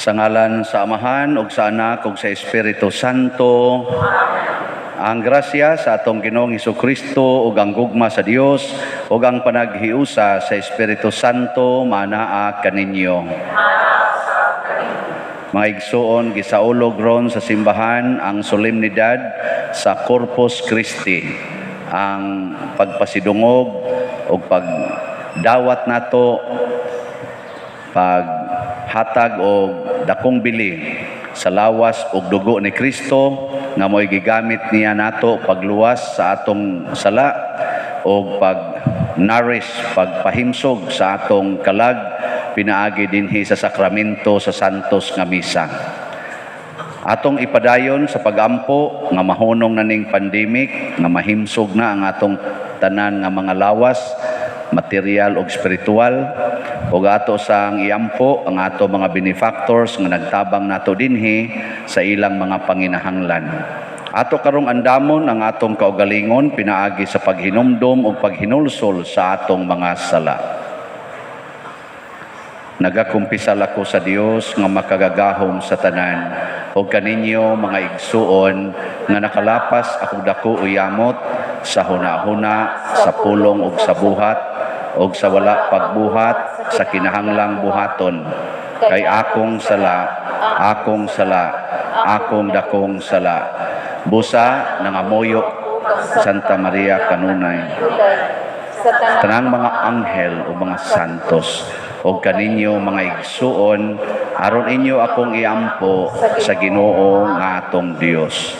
Sa ngalan sa Amahan ug sa Anak ug sa Espiritu Santo. Ang grasya sa atong Ginoong Hesukristo ug ang gugma sa Dios ug ang panaghiusa sa Espiritu Santo manaa kaninyo. Mga igsoon, gisaulog ron sa simbahan ang solemnidad sa Corpus Christi, ang pagpasidungog o pagdawat nato, paghatag o dakong bili sa lawas o dugo ni Kristo nga mo'y gigamit niya nato pagluwas sa atong sala o pag-nourish, pagpahimsog sa atong kalag pinaagi dinhi sa sakramento sa Santos nga Misa. Atong ipadayon sa pagampo nga mahunong na ning pandemic nga mahimsog na ang atong tanan nga mga lawas, material ug spiritual, ug ato sang iampo ang ato mga benefactors nga nagtabang nato dinhi sa ilang mga panginahanglan. Ato karong andamon ang atong kaugalingon pinaagi sa paghinumdom ug paghinulsol sa atong mga sala. Nagakumpisal ako sa Dios nga makagagahom sa tanan ug kaninyo mga igsuon nga nakalapas ako dako uyamot sa hunahuna, sa pulong ug sa buhat ug sa wala pagbuhat sa kinahanglang buhaton. Kay akong sala, akong dakong sala. Busa nangamoyo Santa Maria Kanunay. Tanang mga anghel o mga santos o kaninyo mga igsuon, aron inyo akong iampo sa Ginoo nga atong Dios.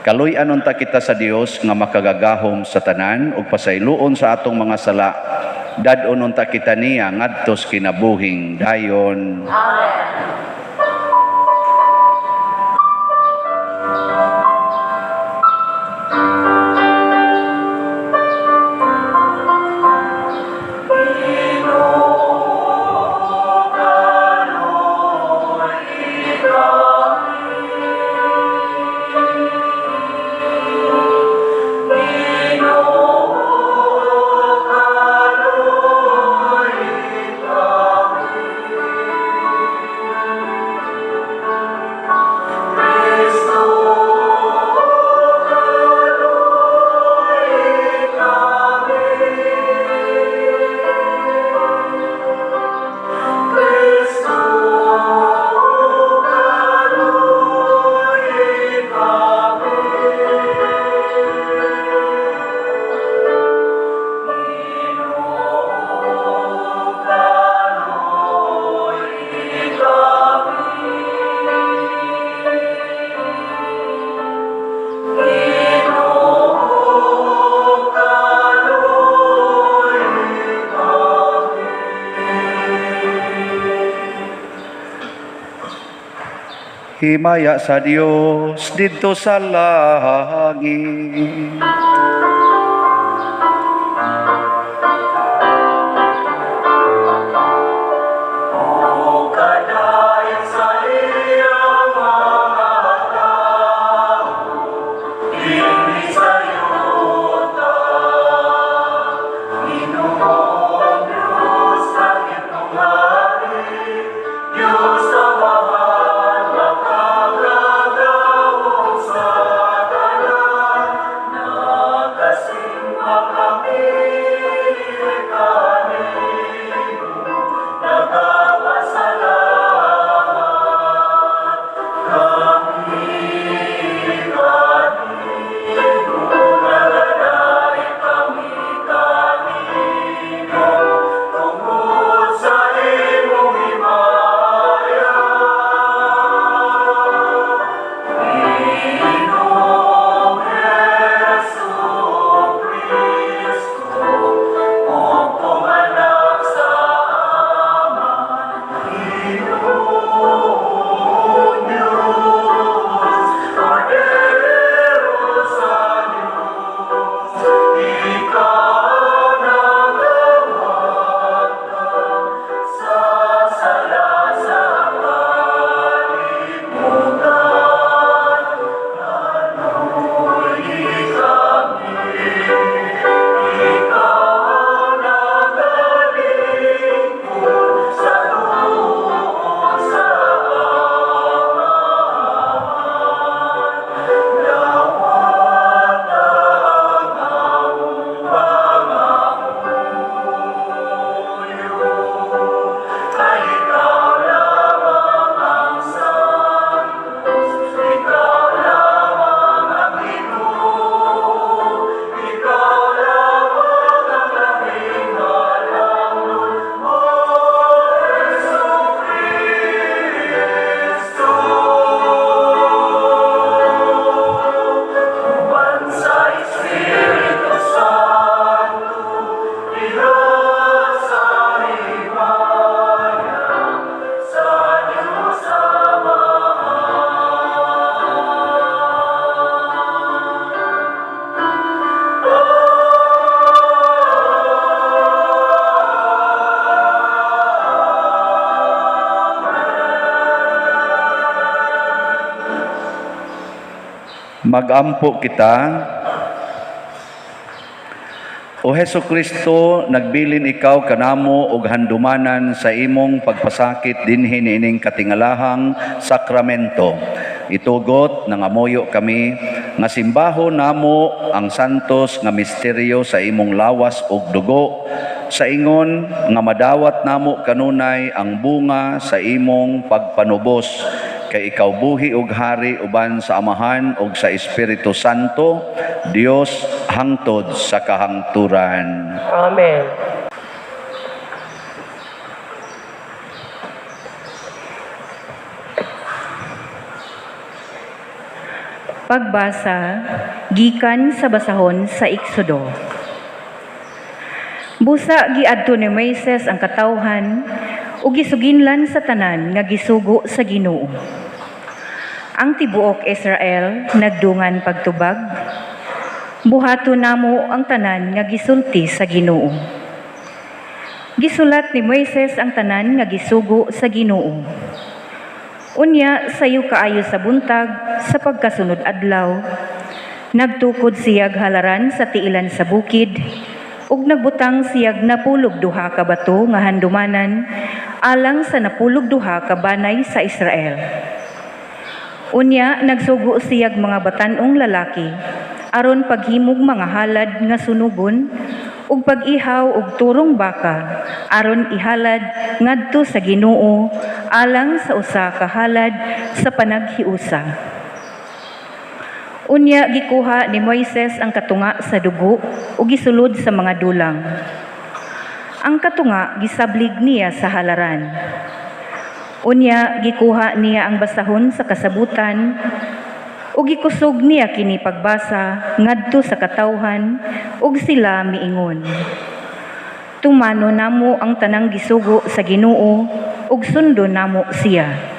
Kaluy-an unta kita sa Dios nga makagagahom sa tanan ug pasayloon sa atong mga sala. Dadon unta kita niya ngadtos kinabuhing dayon. Amen. Himaya sa Dios dito sa langit. Magampo kita. O Hesu Kristo, nagbilin ikaw kanamo og handumanan sa imong pagpasakit dinhi niining katingalahang sakramento. Itugot nangamoyo kami nga simbaho namo ang santos nga misteryo sa imong lawas ug dugo, sa ingon nga madawat namo kanunay ang bunga sa imong pagpanubos. Kay ikaw buhi ug hari uban sa Amahan ug sa Espiritu Santo, Dios hangtod sa kahangturan. Amen. Pagbasa gikan sa basahon sa Eksodo. Busa giadto ni Moises ang katawhan ug gisuginlan sa tanan nga gisugo sa Ginoo. Ang tibuok Israel nagdungan pagtubag. Buhato namo ang tanan nga gisulti sa Ginoo. Gisulat ni Moises ang tanan nga gisugo sa Ginoo. Unya sayo kaayo sa buntag sa pagkasunod adlaw, nagtukod siyag halaran sa tiilan sa bukid, ug nagbutang siyag napulog duha ka bato nga handumanan alang sa napulog duha ka banay sa Israel. Unya nagsugo siyag mga batanong lalaki aron paghimog mga halad nga sunugon ug pag-ihaw og turong baka aron ihalad ngadto sa Ginoo alang sa usa ka halad sa panaghiusa. Unya gikuha ni Moises ang katunga sa dugo ug gisulod sa mga dulang. Ang katunga gisablig niya sa halaran. Unya gikuha niya ang basahon sa kasabutan ug gikusog niya kini pagbasa ngadto sa katawhan ug sila miingon. Tumano namo ang tanang gisugo sa Ginoo ug sundo namo siya.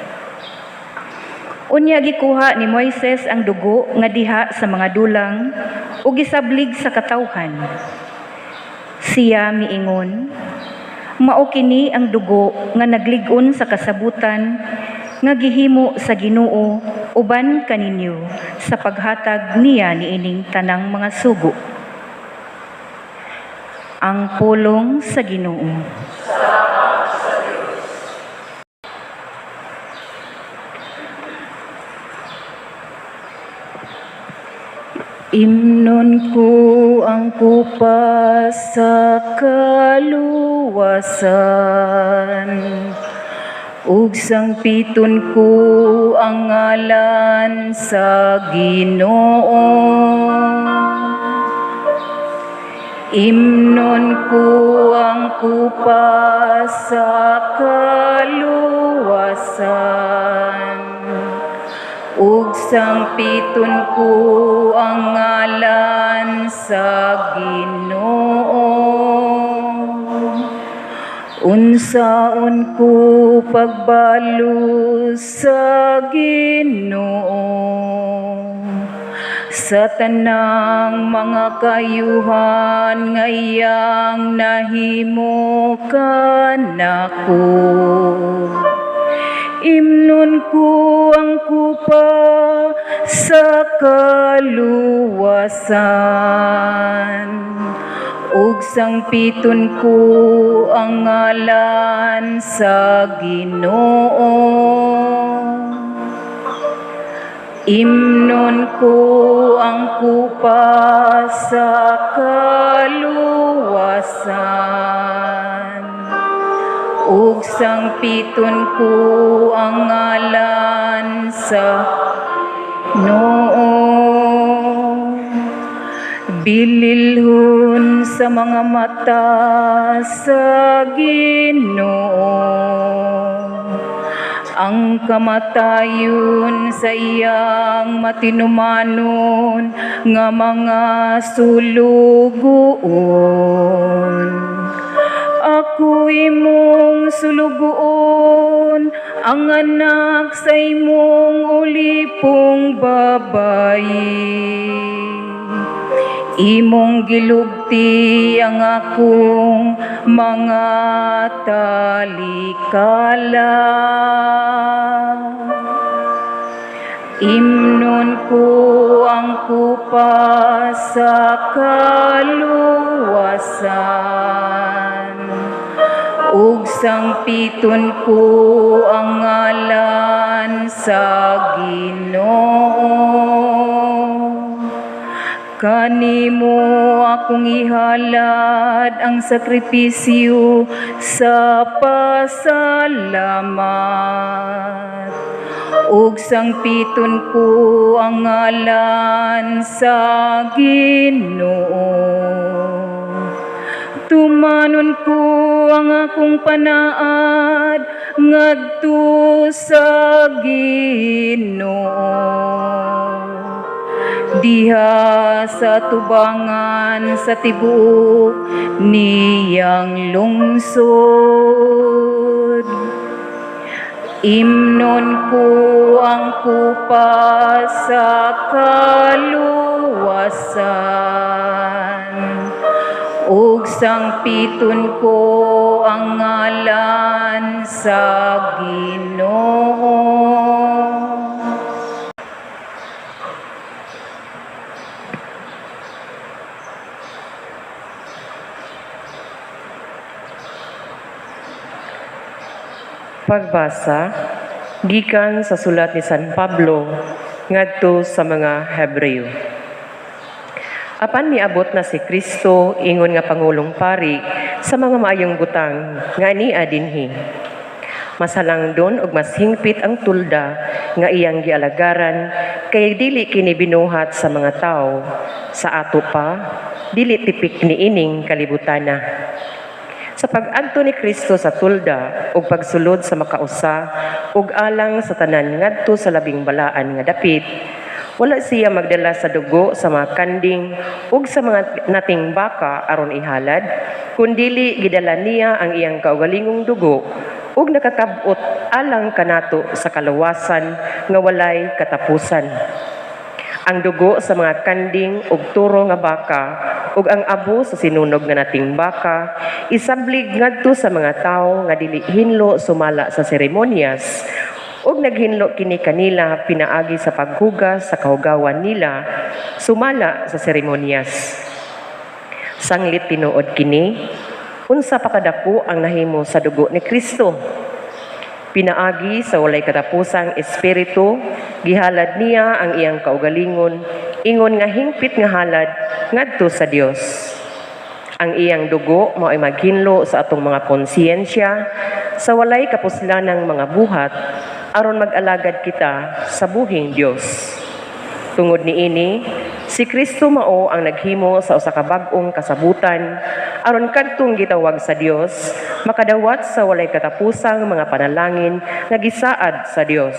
Unya gikuha ni Moises ang dugo nga diha sa mga dulang ug gisablig sa katawhan. Siya miingon, mao kini ang dugo nga naglig-on sa kasabutan nga gihimo sa Ginoo uban kaninyo sa paghatag niya niining tanang mga sugo. Ang pulong sa Ginoo. Imnon ko ang kupas sa kaluwasan, ug sangpiton ko ang ngalan sa Ginoo. Imnon ko ang kupas sa kaluwasan, ug sangpiton ko ang ngalan sa Ginoo. Unsaon ko pagbalo sa Ginoo sa tanang mga kayuhan nga iyang nahimo kanako. Imnon ko ang kupa sa kaluwasan, ug sangpiton ko ang ngalan sa Ginoo. Imnon ko ang kupa sa kaluwasan, ug sangpiton ko ang ngalan sa Ginoo. Bililhon sa mga mata sa Ginoo ang kamatayon sa iyang matinumanon nga mga sulugoon. Ako imong sulugoon, ang anak sa imong ulipong babayi. Imong gilugti ang akong mga talikala. Imnon ko ang kupa sa kaluwasan, ug sangpiton ko ang ngalan sa Ginoo. Kanimo akong ihalad ang sakripisyo sa pasalamat, ug sangpiton ko ang ngalan sa Ginoo. Tumanon ko ang akong panaad ngadto sa Ginoo. Diha sa tubangan sa tibuok niyang lungsod. Imnon ko ang kupa sa kaluwasan, ug sangpiton ko ang ngalan sa Ginoo. Pagbasa gikan sa sulat ni San Pablo ngadto sa mga Hebreo. Apan miabot na si Kristo ingon nga pangulong pari sa mga maayong butang nga ania dinhi. Masalangdon ug mas hingpit ang tulda nga iyang gialagaran kay dili kini binuhat sa mga tawo, sa ato pa dili tipik ni ining kalibutana. Sa pag-adto ni Kristo sa tulda ug pagsulod sa makausa ug alang sa tanan ngadto sa labing balaan nga dapit, wala siya magdala sa dugo sa mga kanding ug sa mga nating baka aron ihalad, kundili gidala niya ang iyang kaugalingong dugo ug nakatab-ot alang kanato sa kaluwasan nga walay katapusan. Ang dugo sa mga kanding ug turo nga baka ug ang abo sa sinunog nga nating baka isablig ngadto sa mga tawo nga dili hinlo sumala sa seremonyas ug naghinlo kini kanila pinaagi sa paghugas sa kahugawan nila sumala sa seremonyas. Sanglit tinuod kini, unsa pa kadako ang nahimo sa dugo ni Kristo. Pinaagi sa walay katapusang espiritu, gihalad niya ang iyang kaugalingon, ingon nga hingpit nga halad ngadto sa Dios. Ang iyang dugo mao ay maghinlo sa atong mga konsiyensya sa walay kapuslanang mga buhat aron mag-alagad kita sa buhing Dios. Tungod niini, si Kristo mao ang naghimo sa usa ka bag-ong kasabutan aron kadtong gitawag sa Dios makadawat sa walay katapusang mga panalangin nga gisaad sa Dios.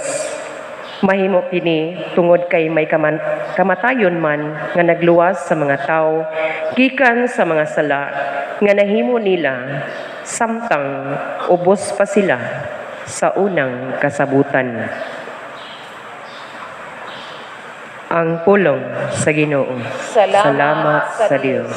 Mahimo kini tungod kay may kamatayon man nga nagluwas sa mga tawo gikan sa mga sala nga nahimo nila samtang ubos pa sila sa unang kasabutan. Ang pulong sa Ginoo. Salamat sa Dios.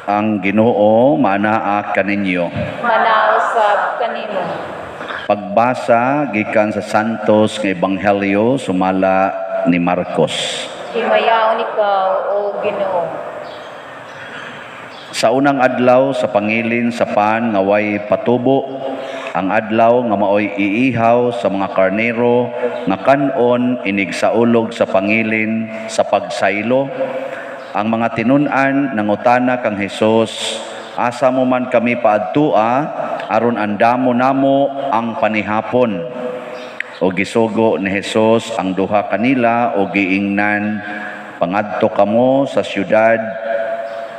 Ang Ginoo manaa kaninyo. Manausab kanimo. Pagbasa gikan sa Santos nga Ebanghelyo sumala ni Marcos. Himayaon ikaw, O Ginoo. Sa unang adlaw sa pangilin sa pan nga way patubo, ang adlaw nga maoy iihaw sa mga karnero nga kanon inig sa ulog sa pangilin sa pagsaylo, ang mga tinun-an nangutana kang Hesus, asa mo man kami paadtua aron andamo namo ang panihapon. O gisugo ni Jesus ang duha kanila o giingnan, pangadto kamo sa syudad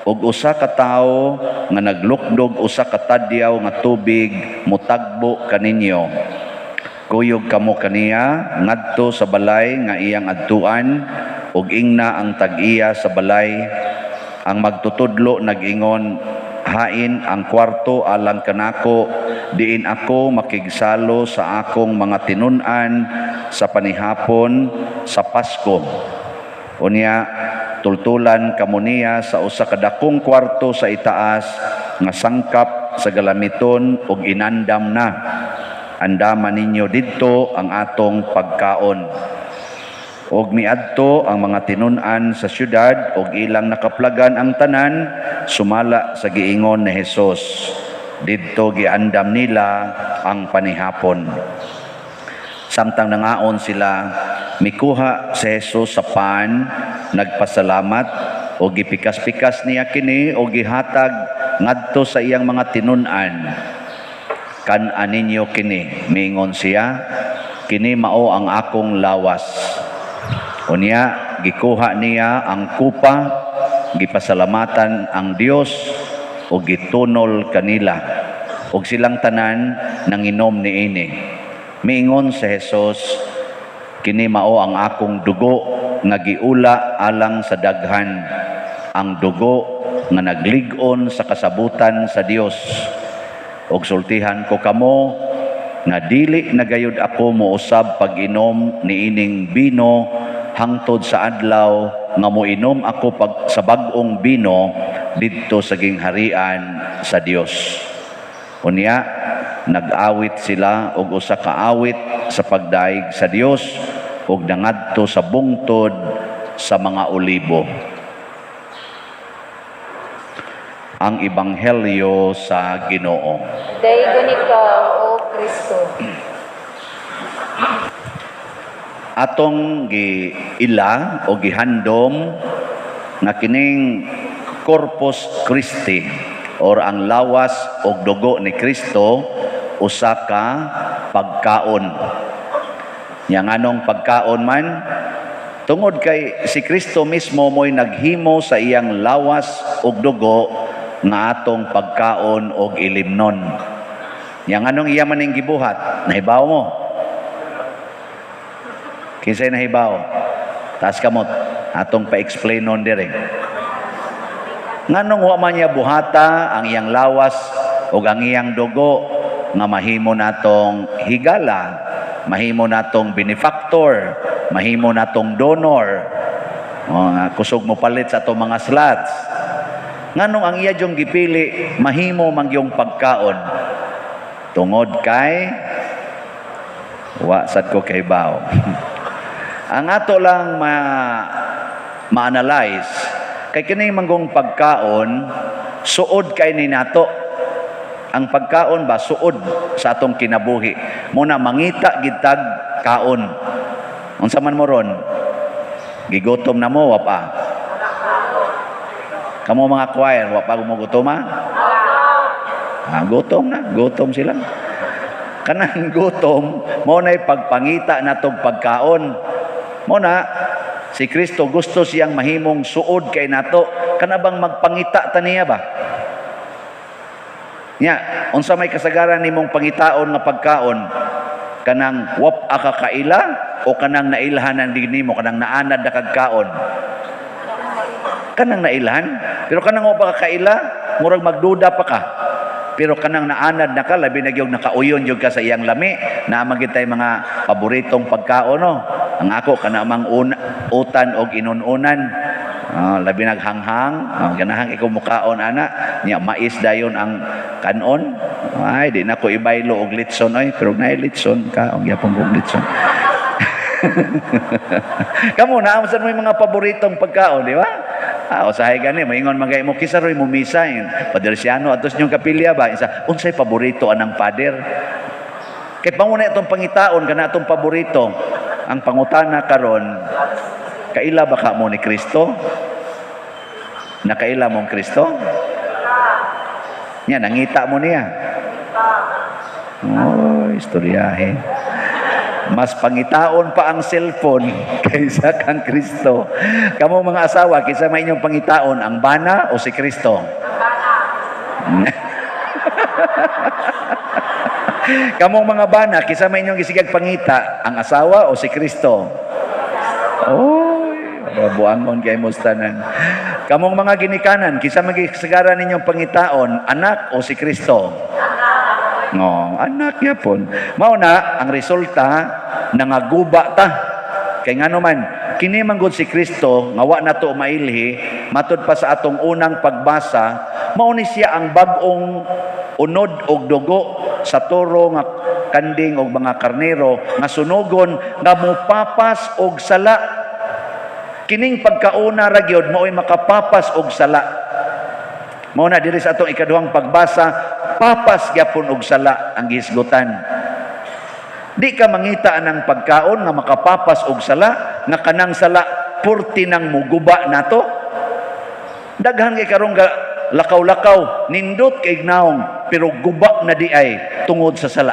ug usa ka tawo nga naglukdog usa ka tadyaw nga tubig mutagbo kaninyo. Kuyog kamo kaniya ngadto sa balay nga iyang adtuan ug ingna ang tag-iya sa balay. Ang magtutudlo nag-ingon, hain ang kwarto alang kanako, diin ako makigsalo sa akong mga tinun-an sa panihapon sa Pasko. Unya, tultulan kamo niya sa usa ka dakong kwarto sa itaas nga sangkap sa galamiton ug inandam na. Andaman ninyo didto ang atong pagkaon. Og miadto ang mga tinun-an sa syudad og ilang nakaplagan ang tanan, sumala sa giingon ni Jesus. Didto giandam nila ang panihapon. Samtang nangaon sila, mikuha si Jesus sa pan, nagpasalamat o gipikas-pikas niya kini o gihatag ngadto sa iyang mga tinun-an. Kan-an ninyo kini, miingon siya, kini mao ang akong lawas. Unya, gikuha niya ang kupa, gipasalamatan ang Dios o gitunol kanila. Og silang tanan nanginom niini. Miingon si Jesus, kini mao ang akong dugo nga giula alang sa daghan, ang dugo nga naglig-on sa kasabutan sa Dios. Og sultihan ko kamo nga dili na gayud ako mousab pag-inom niining bino hangtod sa adlaw nga moinom ako sa bag-ong bino didto sa gingharian sa Dios. Unya, nag-awit sila og usa ka awit sa pagdaig sa Dios ug nangadto sa bungtod sa mga olibo. Ang Ebanghelyo sa Ginoo. Daygon ikaw, O Kristo. Atong giila o gihandom nga kining Corpus Christi or ang lawas o dugo ni Kristo usa ka pagkaon. Yang anong pagkaon man? Tungod kay si Kristo mismo mo'y naghimo sa iyang lawas o dugo nga atong pagkaon o ilimnon. Yang anong iya maning gibuhat? Nahibaw mo? Kinsay nahibaw? Taas kamot. Atong pa-explainon dire. Nganong wa man niya buhata ang iyang lawas o ang iyang dugo nga mahimo natong higala, mahimo natong benefactor, mahimo natong donor, kusog mo palit sa itong mga slots. Nganong ang iya diyong gipili, mahimo man yung pagkaon. Tungod kay, wa sad ko kay baw. Ang ato lang ma-analyze, kay kining manggong pagkaon, suod kay ni nato. Ang pagkaon ba, suod sa atong kinabuhi. Muna, mangita gitag kaon. Unsa man mo ron? Gigutom na mo, wapa. Kamu mga choir, wapa gutom ha? Gutom na, gutom sila. Kanang gutom, mo na'y pagpangita na itong pagkaon. Muna, si Kristo gusto siyang mahimong suod kay nato. Kanabang magpangita taniya ba? Nya, unsa may kasagaran nimong pangitaon nga pagkaon? Kanang wap akakaila o kanang nailhanan din nimo, kanang naanad na kagkaon? Kanang nailhan. Pero kanang wap akakaila, murag magduda pa ka. Pero kanang naanad na ka, labi na yung nakauyon yung ka sa iyang lami, na magitay mga paboritong pagkaon, no? Ang ako, kanamang utan o inununan, labi naghanghang, ganahang ikaw mukaon, ana, niya, mais dayon ang kanon, ay, di na ko ibaylo og litson, ay, pero na litson ka, ang yapong og litson. Kamu, naamusan mo yung mga paboritong pagkaon, di ba? Usahay gani, maingon magay mo, kisaroy mo misa, padersyano, atos niyong kapilya ba? Isa, unsay paborito anang pader? Kaya panguna itong pangitaon, kana itong paborito, ang pangutana karon, kaila ba ka mo ni Kristo? Nakaila mong Kristo? Nya, nangita mo niya. Oh, istoryahe. Mas pangitaon pa ang cellphone kaysa kang Kristo. Kamo mga asawa, kaysa may inyong pangitaon, ang bana o si Kristo? Kamong mga bana, kaysa may inyong gisigag pangita, ang asawa o si Kristo? Oy, buangon kay mustanan. Kamong mga ginikanan, kaysa magisigara ninyong pangitaon, anak o si Kristo? No, anak yapon. Mao na ang resulta nangaguba ta. Kay ngano man kini manggod si Kristo nga wa nato mailhi matud pa sa atong unang pagbasa, mao ni siya ang bag-ong unod og dugo sa turo nga kanding og mga karnero nga sunugon nga mopapas og sala. Kining pagkauna ra gyud mao'y makapapas og sala. Mao na diri sa atong ikaduhang pagbasa, papas gyapon og sala ang gihisgutan. Di ka mangita ng pagkaon nga makapapas og sala, nga kanang sala purti nang muguba nato. Daghan kay karong lakaw-lakaw, nindot kay naong, pero guba na di ay tungod sa sala.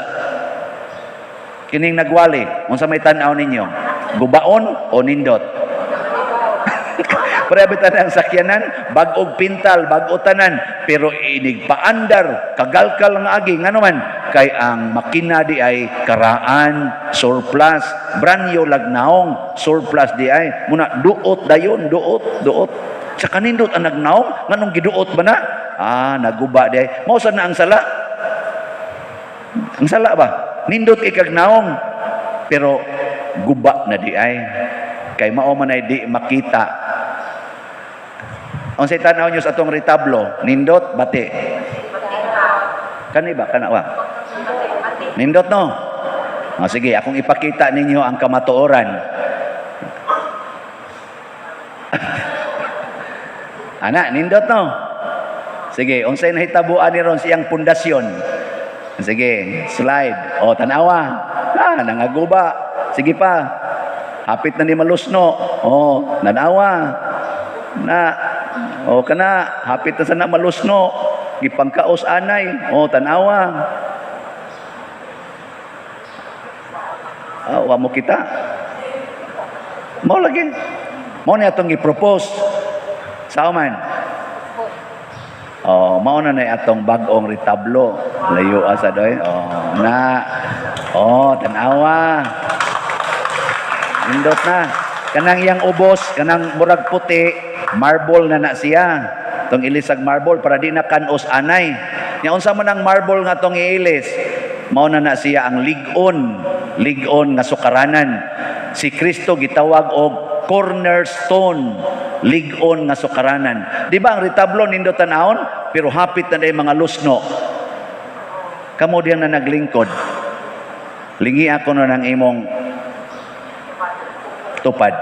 Kining nagwali, unsa may tan-aw ninyo? Gubaon o nindot? Parabitan ang sakyanan, bag-og pintal, bag-o tanan, pero inigpaandar, kagalkal nga agi, nga naman, kay ang makina di ay karaan, surplus, branyo lagnaong, surplus di ay, muna duot dayon, duot. Sa kanindot ang nagnaong, nganong giduot ba na? Naguba di ay. Mausan na ang sala? Ang sala ba? Nindot ikagnaong, pero guba na di ay. Kay mao man ay di makita. Unsay tanaw nyo sa atong retablo? Nindot, bati. Kani ba? Kanawa? Nindot no? Sige, akong ipakita ninyo ang kamatuoran. Ana, nindot no? Sige, unsay nahitabuan ni ron siyang pundasyon. Sige, slide. O, tanawa. Nangaguba. Sige pa. Hapit na ni malusno. O, nanawa. Kana, hapit na sana malusno. Gipangkaos anay. O, tanawa. Wa mo kita. Mao lagi. Mao na atong i-propose. Sao man? Mao na atong bag-ong retablo. Layo asa doy. Tanawa. Indot na. Kanang iyang ubos, kanang murag puti, marble na siya. Tong ilisag marble para di na kanos anay. Nya unsa man ang marble nga tong iilis? Mao na siya ang ligon nga sukaranan. Si Kristo gitawag og cornerstone, ligon nga sukaranan. Di ba ang retablo nindot tanahon, pero hapit na day mga lusno. Kamo diyan na naglingkod. Lingi ako no ng imong tupad.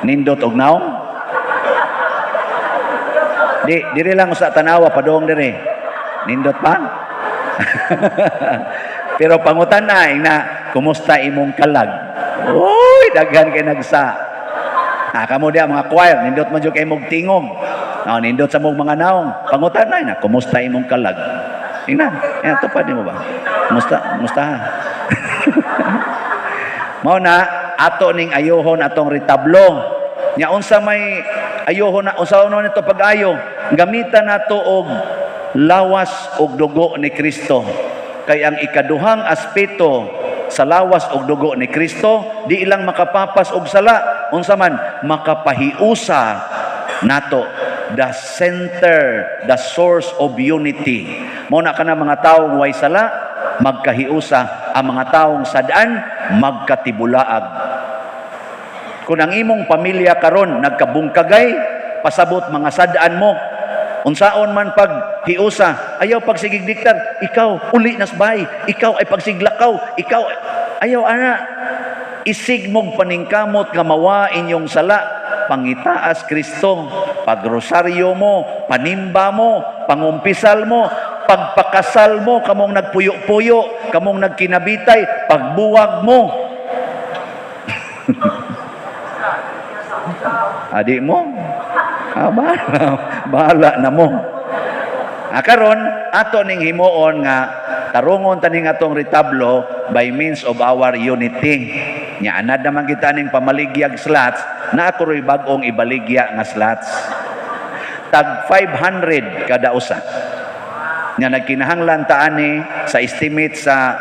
Nindot og naong. Diri lang sa tanawa padong diri. Nindot pa? Pero pangutan na kumusta imong kalag? Uy, daghan kay nagsa. Kamo dia mga choir, nindot man jud kay mong tingog. Nindot sa mong mga naong. Pangutan na kumusta imong kalag? Tingnan, tupad mo ba? Kumusta ha? Mao na ato ning ayohon atong retablo. Nya unsa may ayohon na unsa ano nito pag-ayo? Gamitan nato og lawas og dugo ni Kristo. Kay ang ikaduhang aspeto sa lawas og dugo ni Kristo di ilang makapapas og sala, unsa man makapahiusa nato the center, the source of unity. Mao na kana mga tawo way sala magkahiusa, ang mga taong sadaan magkatibulaag. Kung ang imong pamilya karon nagkabungkagay, pasabot mga sadaan mo. Unsaon man pag hiusa, ayaw pagsigigdiktar, ikaw uli nasbay, ikaw ay pagsiglakaw, ikaw ayaw ana. Isigmog paningkamot nga mawa inyong sala, pangitaas Kristo, pagrosaryo mo, panimba mo, pangumpisal mo, pagpakasal mo, kamong nagpuyo-puyo, kamong nagkinabitay, pagbuwag mo. Adi mo? Bahala na mo. Karon ato ning himuon nga tarungon taning atong retablo by means of our unity. Nya anad naman kita ning pamaligyag slots, na ako rin bagong ibaligya nga slots. Tag 500 kada usa. Nya nagkinahanglan ta ani sa estimate sa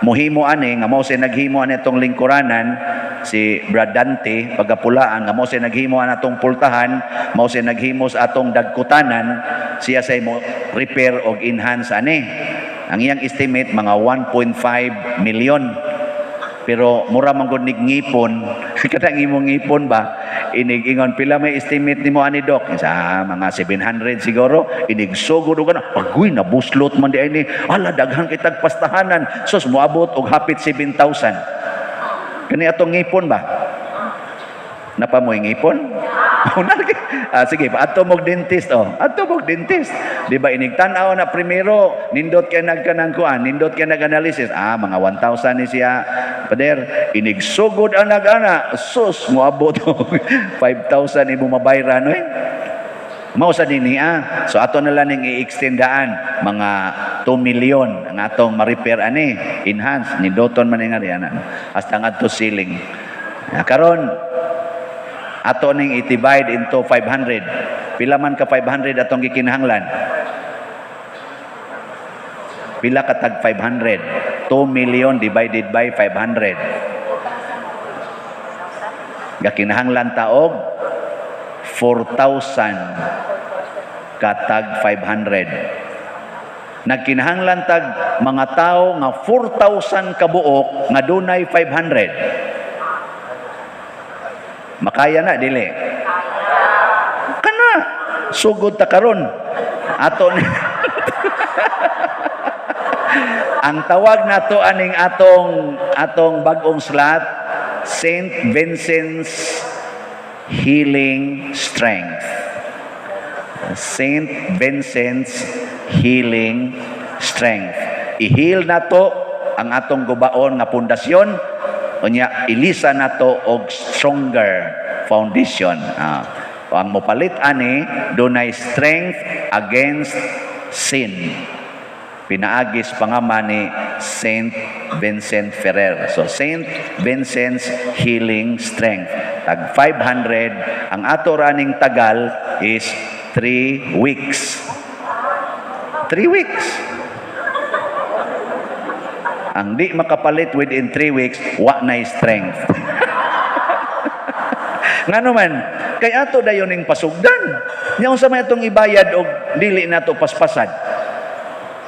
muhimo ani nga mao say naghimo ani atong lingkuranan si Brad Dante pagapulaan nga mao say naghimo ani atong pultahan, mao say naghimo sa atong dagkutanan, siya say mo repair og enhance ani. Ang iyang estimate mga 1.5 million. Pero mura man gud ngipon, kada imong ngipon ba, inig-ingon pila may estimate nimo ani Doc? Sa mga 700 siguro, inigsugod og ano, agoy nabuslot man di ini. Ala daghan kitag pastahanan. Sus moabot og hapit 7,000. Kani atong ngipon ba? Napamoy ngipon? Sige, ato mog dentist Ato mog dentist. Di ba inigtan-aw na primero, nindot kay nagkanang kuan, nindot kay nag-analysis. Mga 1,000 ni siya. Pader, inigsugod ang nag-ana. Sus, moabot 5,000 imo mabayran mao sa dinhi So ato na lang ning i-extendaan mga 2 million ang atong ma-repair ani, enhance ni doton man nga riana hasta ngadto ceiling. Karon ato ning i-divide into 500. Pila man ka 500 atong gikinahanglan? Pila ka tag 500? 2 million divided by 500. Gakinahanglan ta og 4,000 katag 500. Nagkinahanglan tag mga tao nga 4,000 kabuok nga dunay 500. Makaya na dili. Kana sugod ta karon. Ato ni ang tawag nato aning atong bag-ong slot, St. Vincent's Healing Strength. St. Vincent's Healing Strength. I-heal nato ang atong gubaon nga pundasyon. Unya ilisa nato og stronger foundation. Ang mopalit ani dunay strength against sin. Pinaagis pangaman ni Saint Vincent Ferrer. So Saint Vincent's Healing Strength. Tag 500. Ang ato raning tagal is 3 weeks. 3 weeks. Ang di makapalit within 3 weeks, wa na strength. Nga naman, kay ato dayon ning pasugdan. Nya unsa may atong ibayad og dili nato paspasan.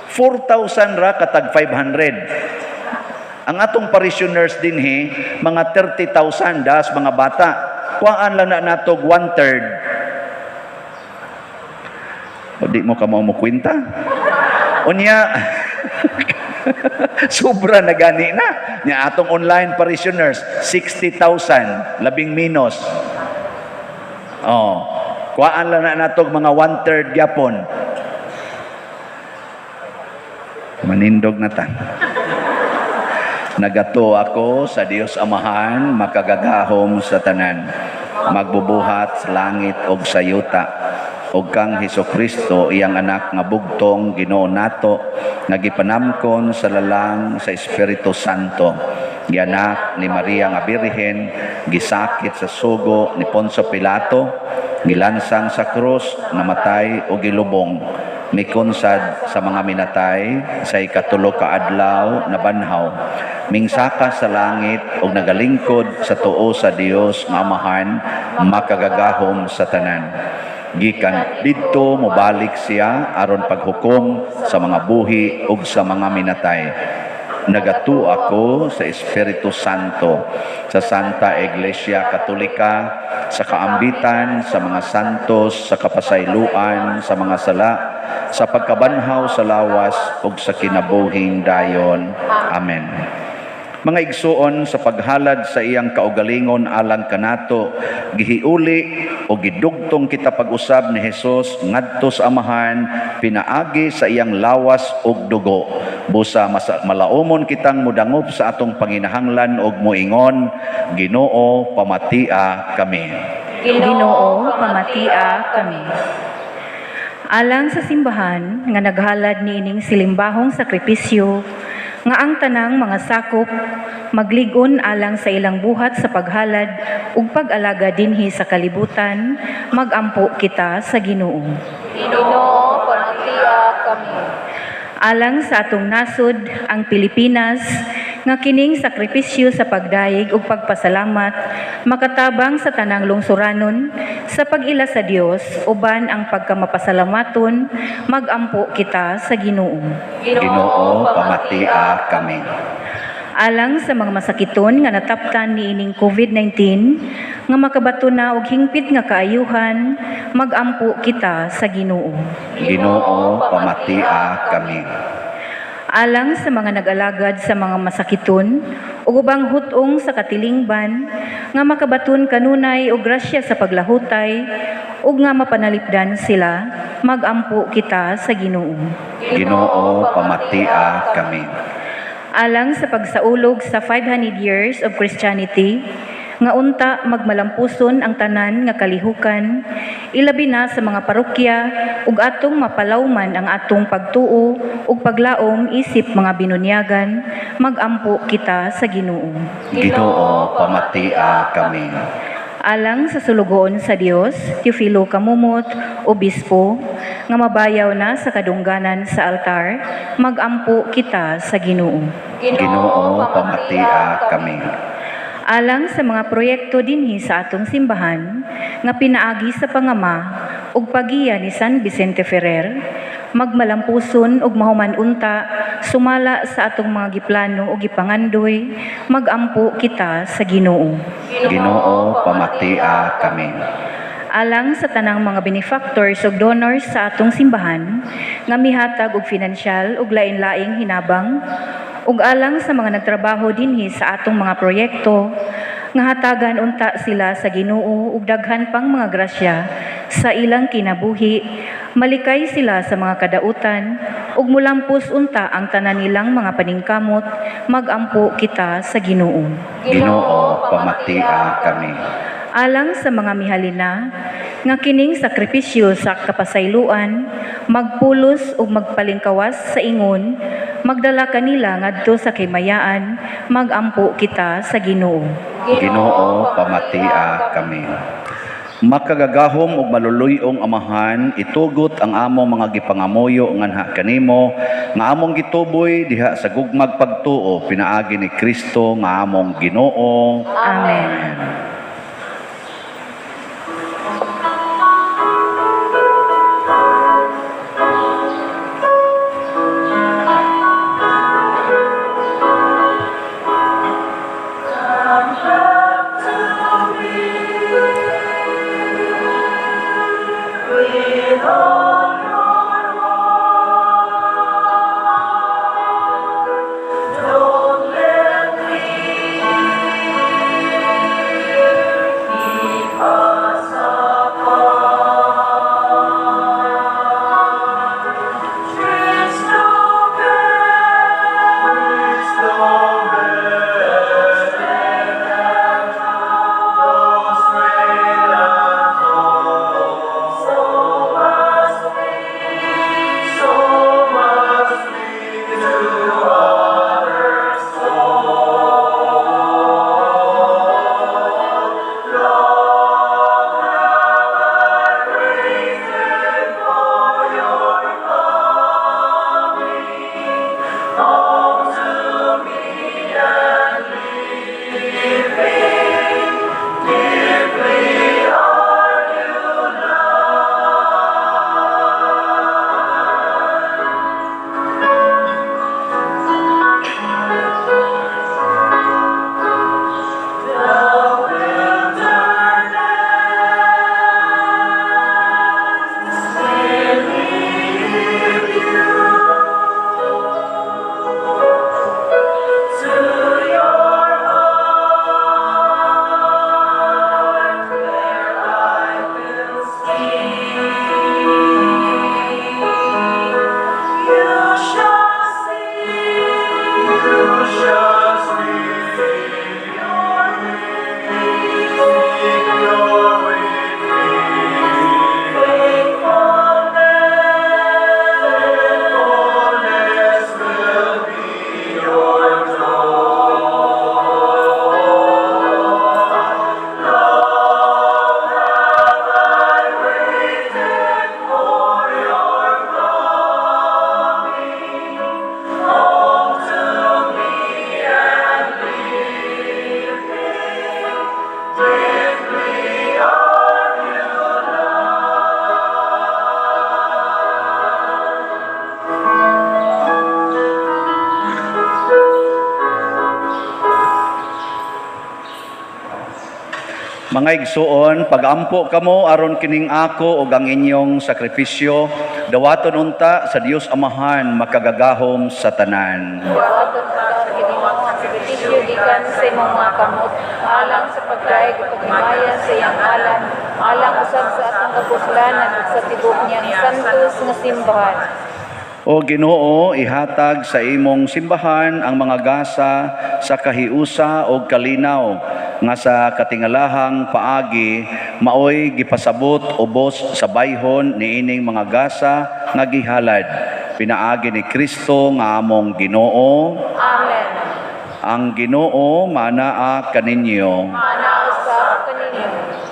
4,000 ra katag 500. Ang atong parishioners dinhi mga 30,000 das mga bata. Kuhaan lang na nato 1/3. O di mo ka mo kwenta? Unya sobra na gani na. Nya atong online parishioners 60,000 labing minus. Kuhaan lang na natog mga 1/3 gyapon. Manindog na ta. Nagato ako sa Dios Amahan, makagagahom sa tanan, magbubuhat sa langit og sa yuta, og kang Hesukristo iyang anak nga bugtong Ginoo nato, nga gipanamkon sa lalang sa Espiritu Santo, gianak ni Maria nga Birhen, gisakit sa sugo ni Poncio Pilato, gilansang sa krus, namatay o gilubong, mikonsad sa mga minatay sa ikatulo ka adlaw na banhaw, mingsaka sa langit ug nagalingkod sa tuo sa Dios nga Amahan, makagagahom sa tanan. Gikan didto mobalik siya aron paghukom sa mga buhi ug sa mga minatay. Nagatu ako sa Espiritu Santo, sa Santa Iglesia Katolika, sa kaambitan, sa mga santos, sa kapasayloan, sa mga sala, sa pagkabanhaw sa lawas, ug sa kinabuhing dayon. Amen. Mga igsuon, sa paghalad sa iyang kaugalingon alang kanato, gihiuli o gidugtong kita pag-usab ni Hesus ngadto sa Amahan, pinaagi sa iyang lawas ug dugo. Busa malaumon kitang mudangop sa atong panginahanglan ug moingon, Ginoo, pamatia kami. Ginoo, pamatia kami. Alang sa simbahan nga naghalad niining silimbahong sakripisyo nga ang tanang mga sakop magligon alang sa ilang buhat sa paghalad ug pag-alaga dinhi sa kalibutan, magampo kita sa Ginoo. Ginoo, pamatiya kami. Alang sa atong nasod ang Pilipinas nga kining sakripisyo sa pagdaig ug pagpasalamat makatabang sa tanang lungsuranon sa pag-ila sa Dios uban ang pagkamapasalamaton, magampo kita sa Ginoo. Ginoo, pamatia kami. Alang sa mga masakiton nga nataptan niining COVID-19 nga makabato na og hingpit nga kaayuhan, magampo kita sa Ginoo. Ginoo, pamatia kami. Alang sa mga nag-alagad sa mga masakiton ug ubang hutong sa katilingban nga makabaton kanunay og grasya sa paglahutay ug nga mapanalipdan sila, magampo kita sa Ginoo. Ginoo, pamatia kami. Alang sa pagsaulog sa 500 years of Christianity, nga unta magmalampuson ang tanan nga kalihukan, ilabi na sa mga parokya ug atong mapalawman ang atong pagtuo ug paglaom isip mga binunyagan, magampo kita sa Ginoo. Ginoo, pamatia kami. Alang sa sulugoon sa Dios, Teofilo Kamumot, Obispo, nga mabayaw na sa kadungganan sa altar, magampo kita sa Ginoo. Ginoo, pamatia kami. Alang sa mga proyekto dinhi sa atong simbahan nga pinaagi sa pangama ug pagiya ni San Vicente Ferrer, magmalampuson ug mahuman unta sumala sa atong mga giplano ug gipangandoy, magampo kita sa Ginoo. Ginoo, pamatia kami. Alang sa tanang mga benefactors ug donors sa atong simbahan nga mihatag og finansyal ug lain-laing hinabang ug alang sa mga nagtrabaho dinhi sa atong mga proyekto nga hatagan unta sila sa Ginoo ug daghan pang mga grasya sa ilang kinabuhi, malikay sila sa mga kadautan ug mulampos unta ang tanan nilang mga paningkamot, magampo kita sa Ginoo. Ginoo, pamatia kami. Alang sa mga mihalina nga kining sakripisyo sa kapasayloan, magpulos ug magpalingkawas sa ingon, magdala kanila ngadto sa kimayaan, magampo kita sa Ginoo. Ginoo, pamatia kami. Makagagahom ug maluluyong amahan, itugot ang among mga gipangamuyo nganha kanimo nga among gituboy diha sa gugmag pagtuo pinaagi ni Kristo nga among Ginoo. Amen. Mga igsuon, pagampo kamo aron kining ako ug ang inyong sakripisyo, dawaton unta sa Dios Amahan makagagahom sa tanan. Dawaton ka sa Ginoo ang sakripisyo gikan sa imong mga kamot, alang sa pagdaig ug paghimayan sa iyang alan, alang usab sa atong kapuslanan ug sa tibok niyang santos nga simbahan. O Ginoo, ihatag sa imong simbahan ang mga gasa sa kahiusa o kalinaw nga sa katingalahang paagi maoy gipasabot ubos sa bayhon niining mga gasa nga gihalad. Pinaagi ni Kristo nga among Ginoo. Amen. Ang Ginoo manaa kaninyo. Manaos sa kaninyo.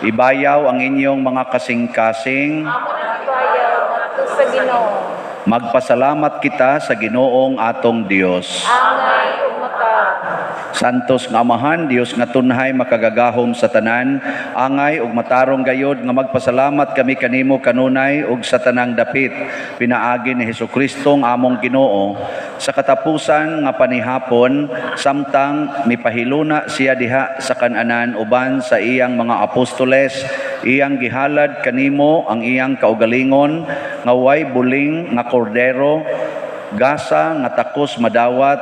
Ibayaw ang inyong mga kasing-kasing. Amo na bayaw ngadto sa Ginoo. Magpasalamat kita sa Ginoong atong Dios. Angay ug matarong. Santos nga Amahan, Dios nga tunhay makagagahom sa tanan, angay ug matarong gayod nga magpasalamat kami kanimo kanunay ug sa tanang dapit. Pinaagi ni Hesukristo nga among Ginoo. Sa katapusan nga panihapon, samtang mipahiluna siya diha sa kananan uban sa iyang mga apostoles, iyang gihalad kanimo ang iyang kaugalingon nga way buling nga kordero, gasa nga takos madawat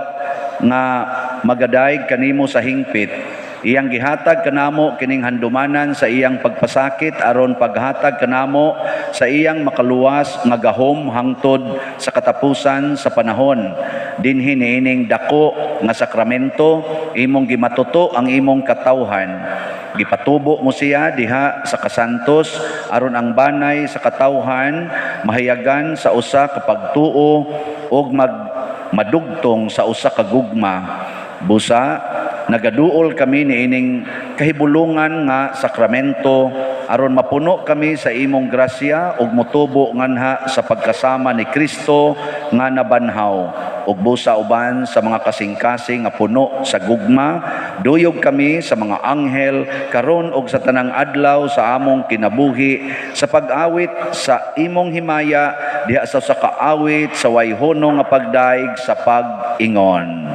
nga magadayeg kanimo sa hingpit. Iyang gihatag kanamo kining handumanan sa iyang pagpasakit aron paghatag kanamo sa iyang makaluwas nga gahom hangtod sa katapusan sa panahon. Dinhi niining dako nga sakramento imong gimatuto ang imong katawhan. Gipatubo mo siya diha sa kasantos aron ang banay sa katawhan mahayagan sa usa ka pagtuo ug madugtong sa usa ka gugma. Busa nagaduol kami niining kahibulungan nga sakramento aron mapuno kami sa imong grasya ug motubo nganha sa pagkasama ni Kristo nga nabanhaw. Ug busa uban sa mga kasing-kasing nga puno sa gugma, duyog kami sa mga anghel karon ug sa tanang adlaw sa among kinabuhi sa pag-awit sa imong himaya diha sa kaawit sa wayhono nga pagdaig sa pag-ingon.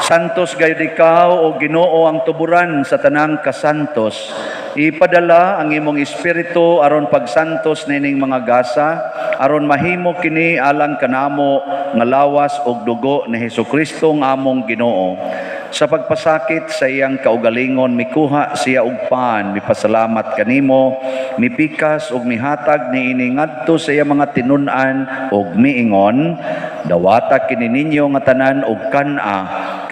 Santos gayud ikaw o Ginoo ang tuburan sa tanang kasantos. Ipadala ang imong espiritu aron pagsantos nining mga gasa, aron mahimo kini alang kanamo nga lawas og dugo ni Hesukristo nga among Ginoo. Sa pagpasakit sa iyang kaugalingon mikuha siya og pan, mipasalamat kanimo, mipikas ug mihatag niini ngadto sa iyang mga tinun-an ug miingon, dawata kini ninyo nga tanan og kan-a,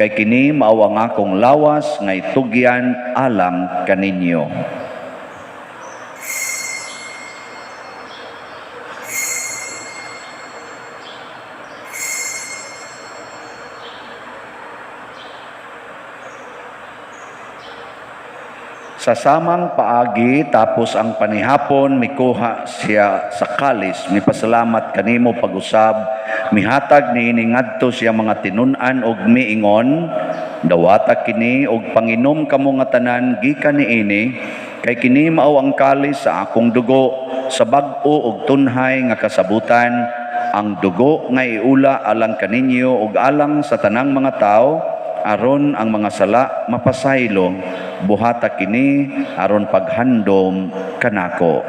kay kini mao ang akong lawas nga itugyan alang kaninyo. Sa samang paagi tapos ang panihapon mikuha siya sa kalis, mipasalamat kanimo pag-usab, mihatag niini ngadto siya mga tinun-an og miingon, Dawata kini og panginom kamo nga tanan gikan niini, kay kini mao ang kalis sa akong dugo sa bag-o ug tunhay nga kasabutan, ang dugo nga iula alang kaninyo ug alang sa tanang mga tao, aron ang mga sala mapasaylo. Buhata kini aron paghandom kanako.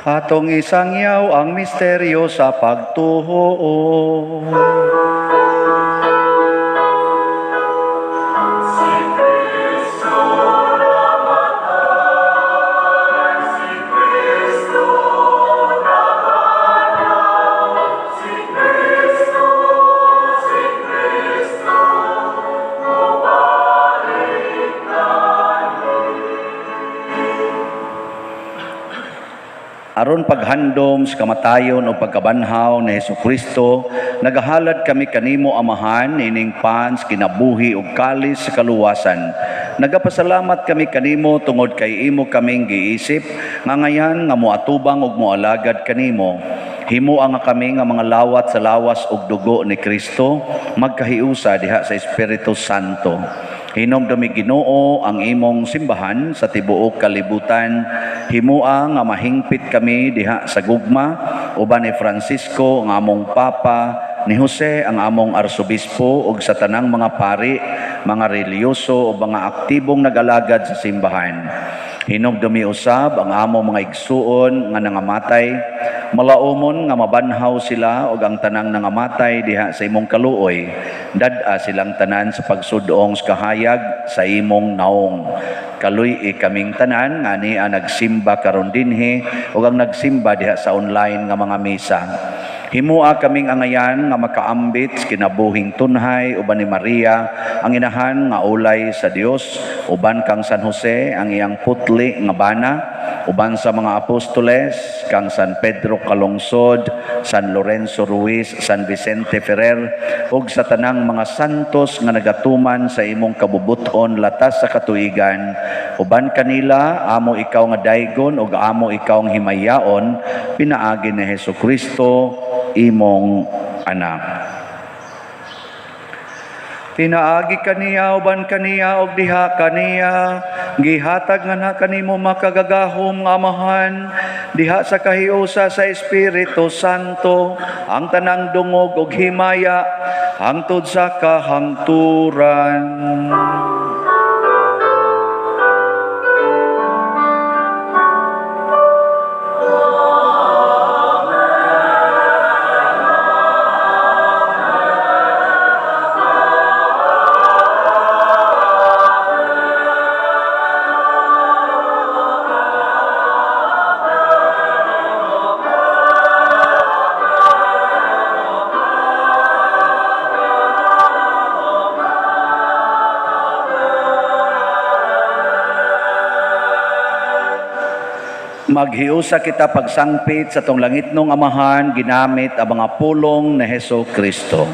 Atong isangyaw ang misteryo sa pagtuo. Aron paghandom sa kamatayon o pagkabanhaw ni Hesukristo, nagahalad kami kanimo Amahan, ining pans, kinabuhi ug kalis sa kaluwasan. Nagapasalamat kami kanimo tungod kay imo kaming giisip, nga ngayan nga moatubang ug moalagad kanimo. Himo ang kami nga mga lawat sa lawas ug dugo ni Kristo, magkahiusa diha sa Espiritu Santo. Hinumdumi Ginoo ang imong simbahan sa tibuok kalibutan. Himua nga mahingpit kami diha sa gugma, uban ni Francisco ang among Papa, ni Jose ang among Arsobispo ug sa tanang mga pari, mga reliyoso o mga aktibong nag-alagad sa simbahan. Hinumdumi usab ang among mga igsuon nga nangamatay, malaumon nga mabanhaw sila ug ang tanang nangamatay diha sa imong kaluoy. Dad-a silang tanan sa pagsudong sa kahayag sa imong naong. Kaluy kaming tanan nga niya nagsimba karon dinhi ug ang nagsimba diha sa online nga mga misa. Himua kaming angayan nga makaambit sa kinabuhing tunhay uban ni Maria ang inahan nga ulay sa Dios, uban kang San Jose ang iyang putli nga bana, uban sa mga apostoles kang San Pedro Calungsod, San Lorenzo Ruiz, San Vicente Ferrer ug sa tanang mga santos nga nagatuman sa imong kabubuton latas sa katuigan. Uban kanila amo ikaw nga daygon ug amo ikaw ang himayaon, pinaagi ni Hesukristo imong anak. Pinaagi kaniya uban kaniya og diha kaniya, gihatag nga na kanimo makagagahom nga Amahan, diha sa kahiusa sa Espiritu Santo, ang tanang dungog ug himaya hangtod sa kahangturan. Maghiusa kita pagsangpit sa tong langitnong Amahan ginamit ang mga pulong ni Hesukristo.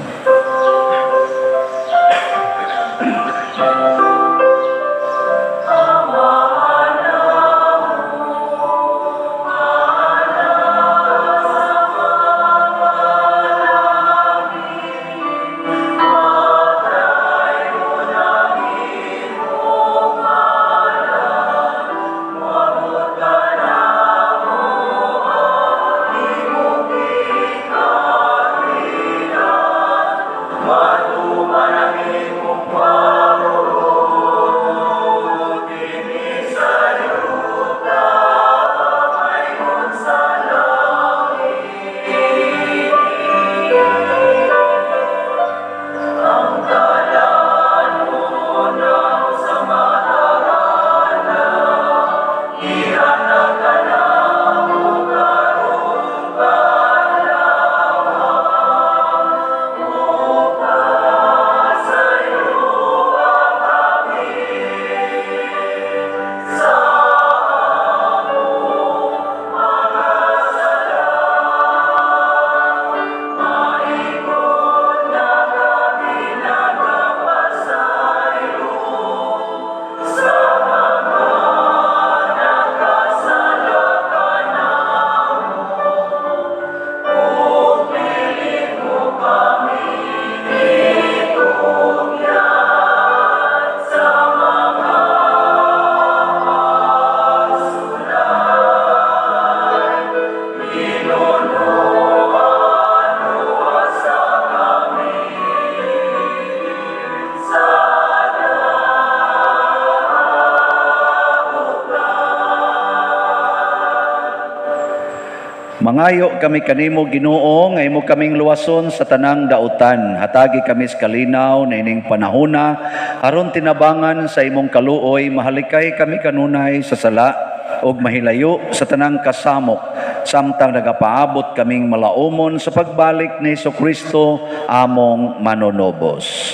Mangayo kami kanimo Ginoo nga imo kaming luwason sa tanang dautan. Hatagi kami sa kalinaw na ining panahona aron tinabangan sa imong kaluoy. Mahalikay kami kanunay sa sala og mahilayo sa tanang kasamok samtang nagapaabot kaming malaumon sa pagbalik ni Jesucristo among manonobos.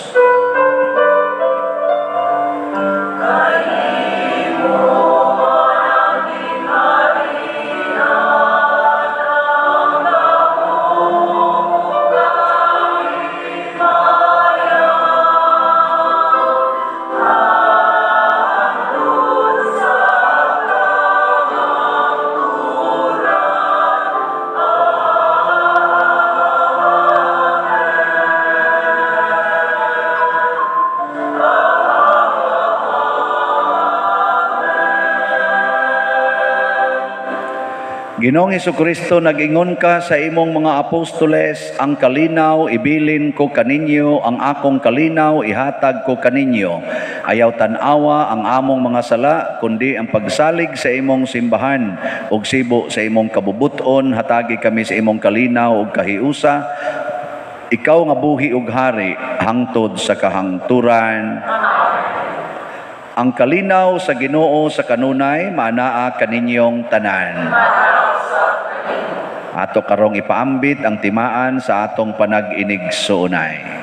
Ginoong Jesucristo, nag-ingon ka sa imong mga apostoles, ang kalinaw ibilin ko kaninyo, ang akong kalinaw ihatag ko kaninyo. Ayaw tanawa ang among mga sala, kundi ang pagsalig sa imong simbahan, ug sibo sa imong kabubuton, hatagi kami sa imong kalinaw ug kahiusa. Ikaw nga buhi ug hari, hangtod sa kahangturan. Ang kalinaw sa Ginoo sa kanunay, maanaa kaninyong tanan. Ato karong ipaambit ang timaan sa atong panag-inig suunay.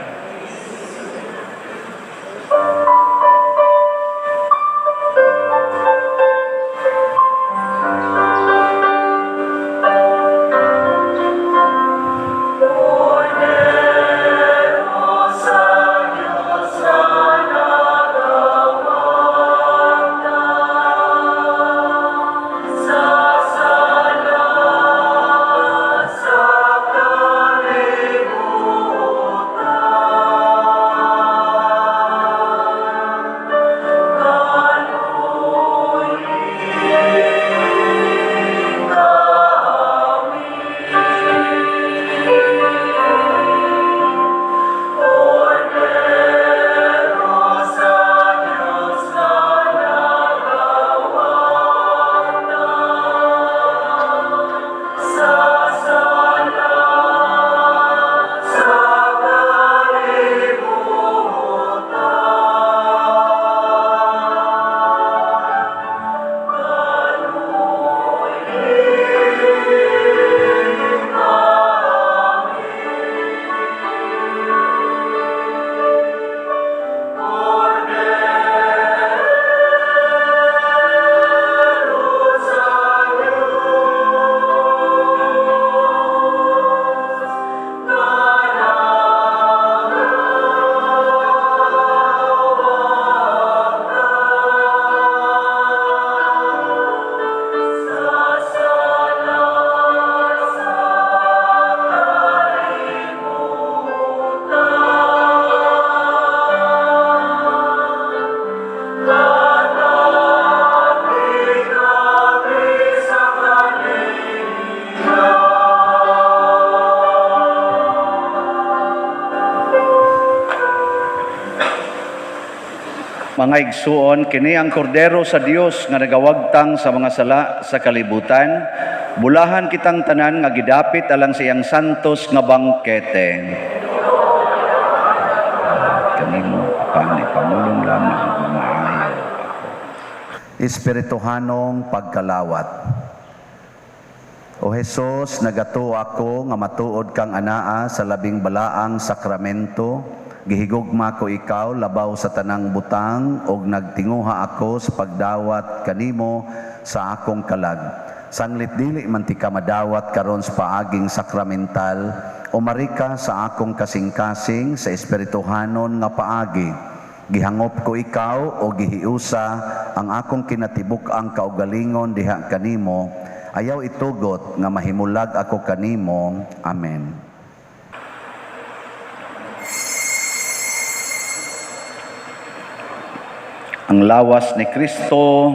Mga igsuon, kini ang kordero sa Dios nga nagawagtang sa mga sala sa kalibutan. Bulahan kitang tanan nga gidapit alang sa iyang santos nga bangkete. Kanimo pani pamulong lamang maayo. Espirituhanong pagkalawat. O Jesus, nagato ako nga matuod kang anaa sa labing balaang sakramento. Gihigugma ko ikaw labaw sa tanang butang og nagtinguha ako sa pagdawat kanimo sa akong kalag. Sanglit dili man ti ka madawat karon sa paaging sakramental, umarika sa akong kasing-kasing sa espirituhanon nga paagi. Gihangop ko ikaw o gihiusa ang akong kinatibuk-ang kaugalingon diha kanimo. Ayaw itugot nga mahimulag ako kanimo. Amen. Ang lawas ni Kristo.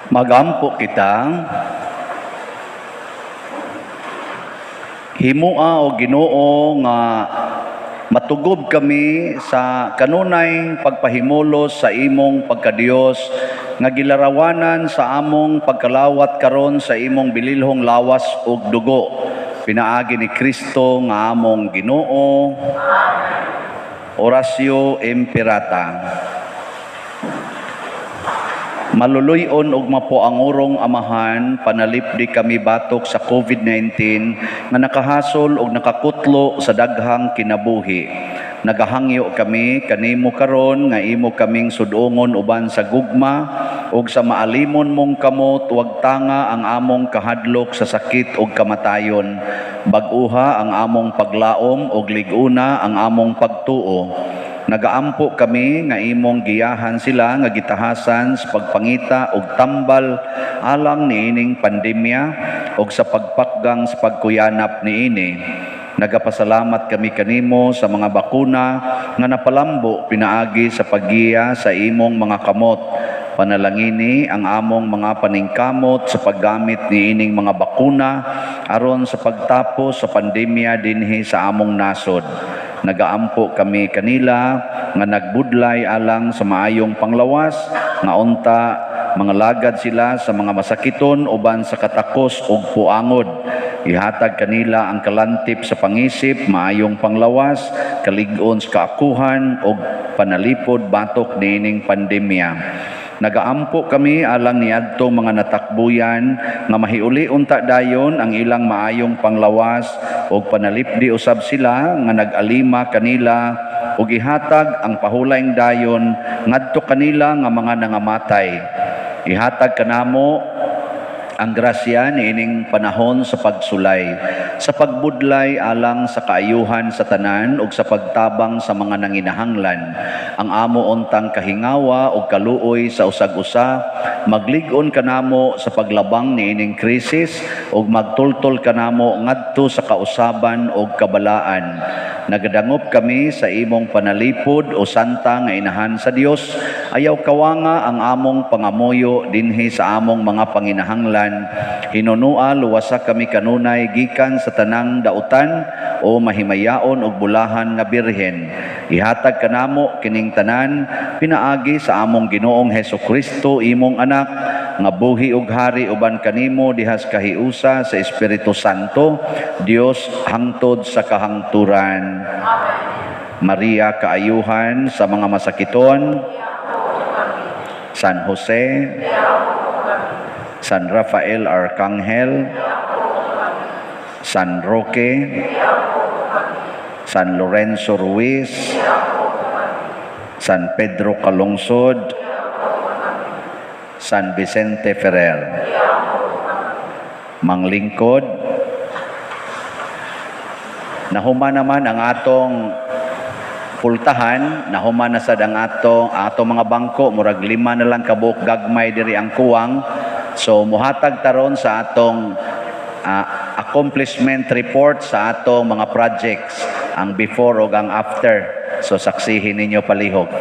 Magampo kita, himua o Ginoo nga matugob kami sa kanunay pagpahimulos sa imong pagkadiyos nga gilarawanan sa among pagkalawat karon sa imong bililhong lawas ug dugo. Pinaagi ni Kristo nga among Ginoo. Oratio Imperata. Maluluyon og mapuangurong amahan, panalipdi kami batok sa COVID-19 nga nakahasol og nakakutlo sa daghang kinabuhi. Nagahangyo kami kanimo karon nga imo kaming sudongon uban sa gugma ug sa maalimon mong kamot wag tanga ang among kahadlok sa sakit ug kamatayon. Bag-uha ang among paglaom ug lig-una ang among pagtuo. Nagaampo kami nga imong giyahan sila nga gitahasan sa pagpangita og tambal alang niining pandemya og sa pagpakgang sa pagkuyanap niini. Nagapasalamat kami kanimo sa mga bakuna nga napalambo pinaagi sa paggiya sa imong mga kamot. Panalangini ang among mga paningkamot sa paggamit niining mga bakuna aron sa pagtapos sa pandemya dinhi sa among nasod. Nagaampo kami kanila nga nagbudlay alang sa maayong panglawas nga unta mga lagad sila sa mga masakiton uban sa katakos ug puangod. Ihatag kanila ang kalantip sa pangisip, maayong panglawas, kalig-on sa kaakuhan ug panalipod batok niining pandemya. Nagaampo kami alang niadto mga natakbuyan nga mahiuli unta dayon ang ilang maayong panglawas ug panalipdi usab sila nga nag-alima kanila ug ihatag ang pahulaing dayon ngadto kanila nga mga nangamatay. Ihatag kanamo ang grasya niining panahon sa pagsulay, sa pagbudlay alang sa kaayuhan sa tanan ug sa pagtabang sa mga nanginahanglan. Ang amo untang kahingawa ug kaluoy sa usag-usa, maglig-on kanamo sa paglabang niining krisis ug magtultol kanamo ngadto sa kausaban ug kabalaan. Nagadangop kami sa imong panalipod o santa nga inahan sa Dios. Ayaw kawanga ang among pangamuyo dinhi sa among mga panginahanglan. Hinunua luwasa kami kanunay gikan sa tanang dautan o mahimayaon og bulahan nga birhen. Ihatag kanamo kining tanan pinaagi sa among Ginoong Hesukristo imong anak nga buhi ug hari uban kanimo dihas kahiusa sa Espiritu Santo, Dios hangtod sa kahangturan. Maria kaayuhan sa mga masakiton, San Jose, San Rafael Arcangel, San Roque, San Lorenzo Ruiz, San Pedro Calungsod, San Vicente Ferrer. Manglingkod, nahuman naman ang atong pultahan, nahuman na sad ang atong mga bangko, murag 5 na lang kabuok gagmay diri ang kuwang. So muhatag taron sa atong accomplishment report sa atong mga projects, ang before ug ang after. So saksihin ninyo palihog.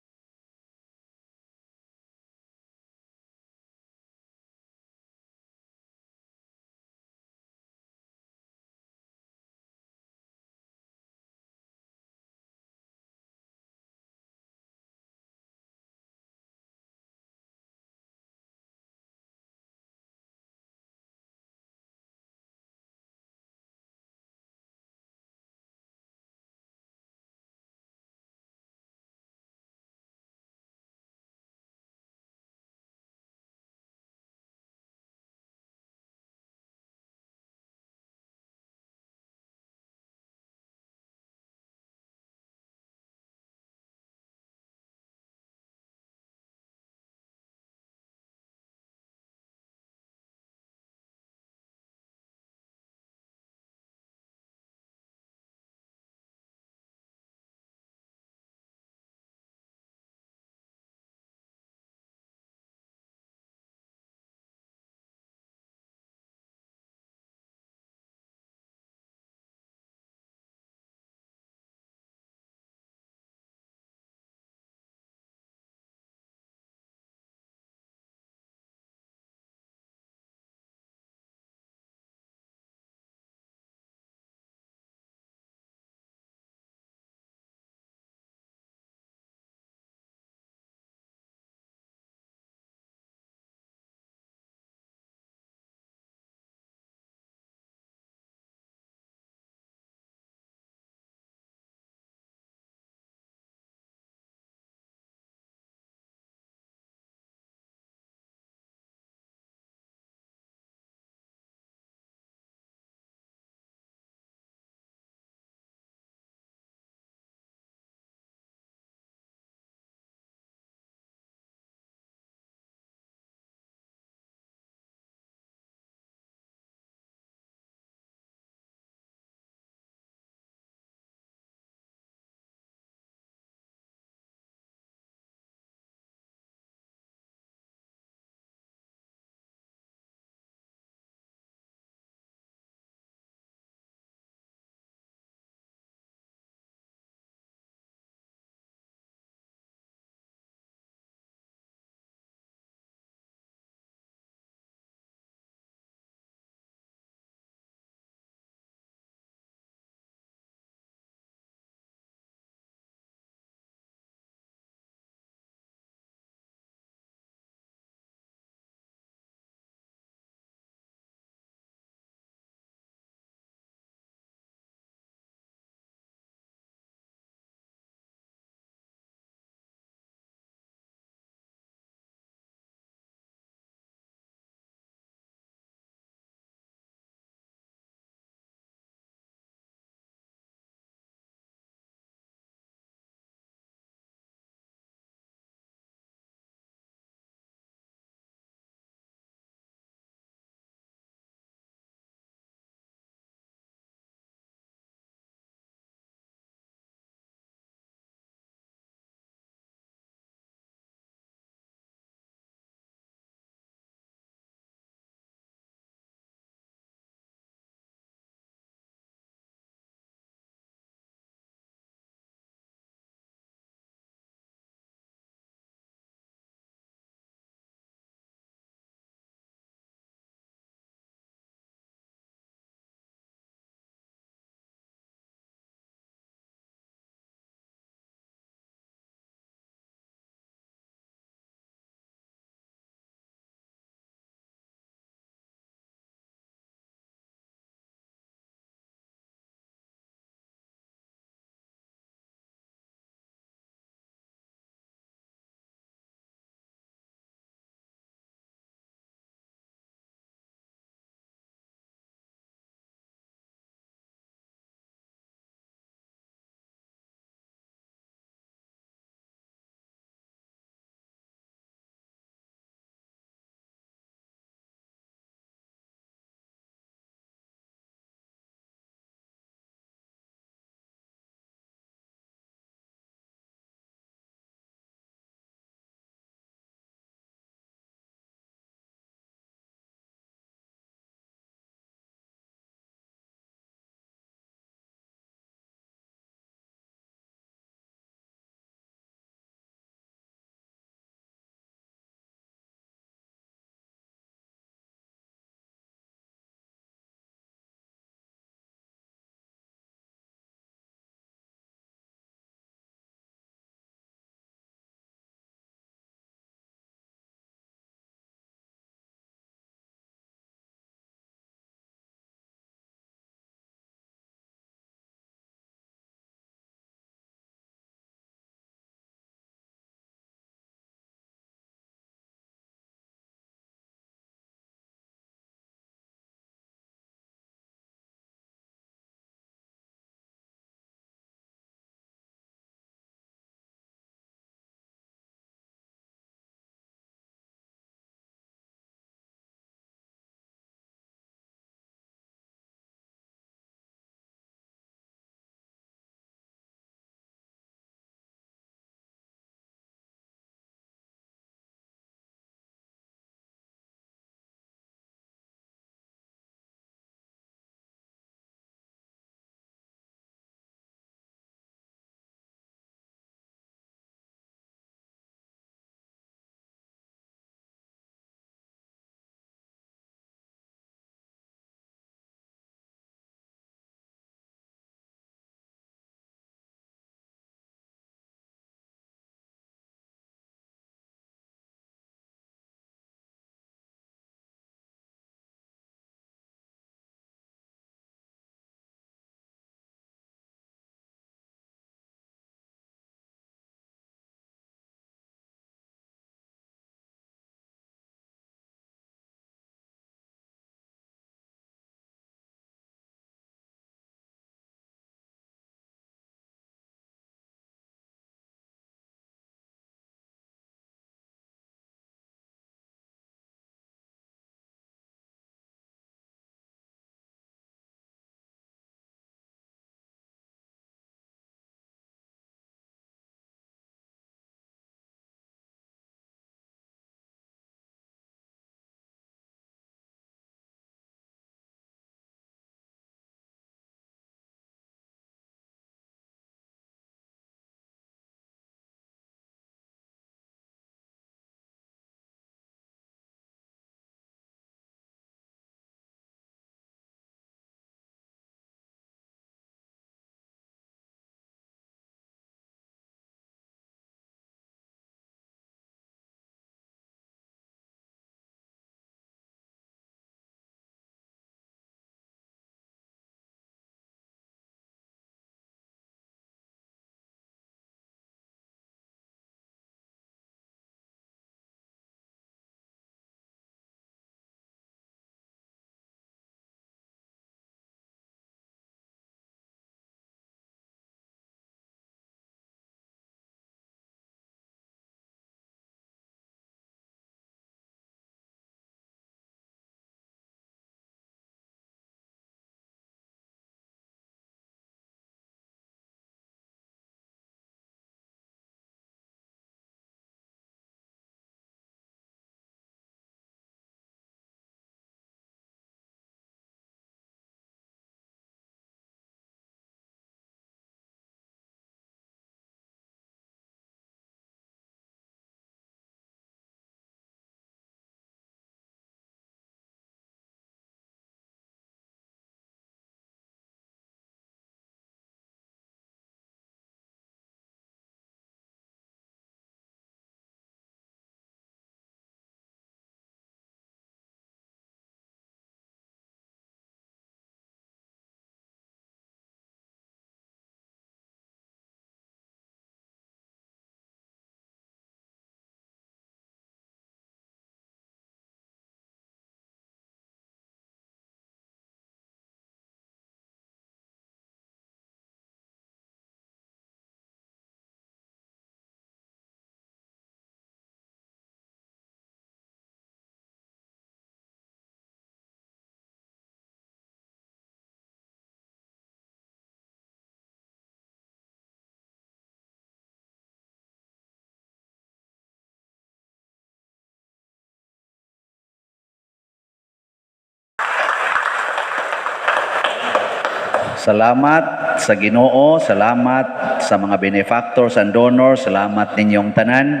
Salamat sa Ginoo, salamat sa mga benefactors and donors, salamat ninyong tanan.